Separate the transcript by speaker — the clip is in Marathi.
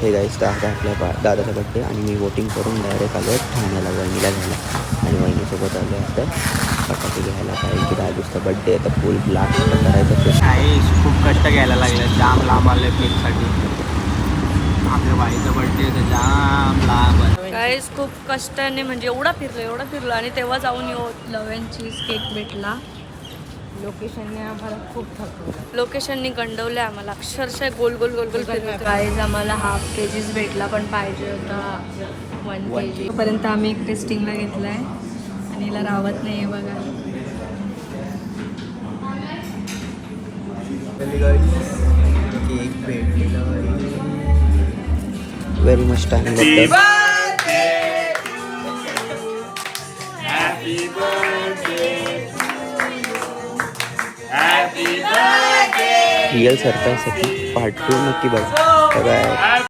Speaker 1: हे गाईस तर आता आपल्या दादाचा बड्डे आणि मी वोटिंग करून डायरेक्ट आलो आहे ठाण्याला वहिनीला घ्यायला आणि वहिनीसोबत आलो आहे आता फटाके घ्यायला कारण की दादूचा बड्डे आहे तर फुल ब्लास्ट करायचं
Speaker 2: आहे. खूप कष्ट घ्यायला लागले, जाम लांब आले केकसाठी. आपल्या बाईचा बड्डे तर जाम लांब आहे.
Speaker 3: गाईस खूप कष्टाने म्हणजे एवढा फिरलो आणि तेव्हा जाऊन लव्यांची केक भेटला.
Speaker 4: लोकेशनने आम्हाला खूप थकवलं.
Speaker 3: लोकेशननी गंडवले आम्हाला अक्षरशः गोल गोल फिरवलं. गाईज आम्हाला हाफ केजीच भेटला पण पाहिजे होता 1 kg पर्यंत. आम्ही एक टेस्टिंगला घेतलाय आणि हिला रावत नाही बघा.
Speaker 1: केक भेटलेला व्हेरी मच टाइम रिअल सरप्राईजसाठी पार्ट 2 नक्की बघा. बाय.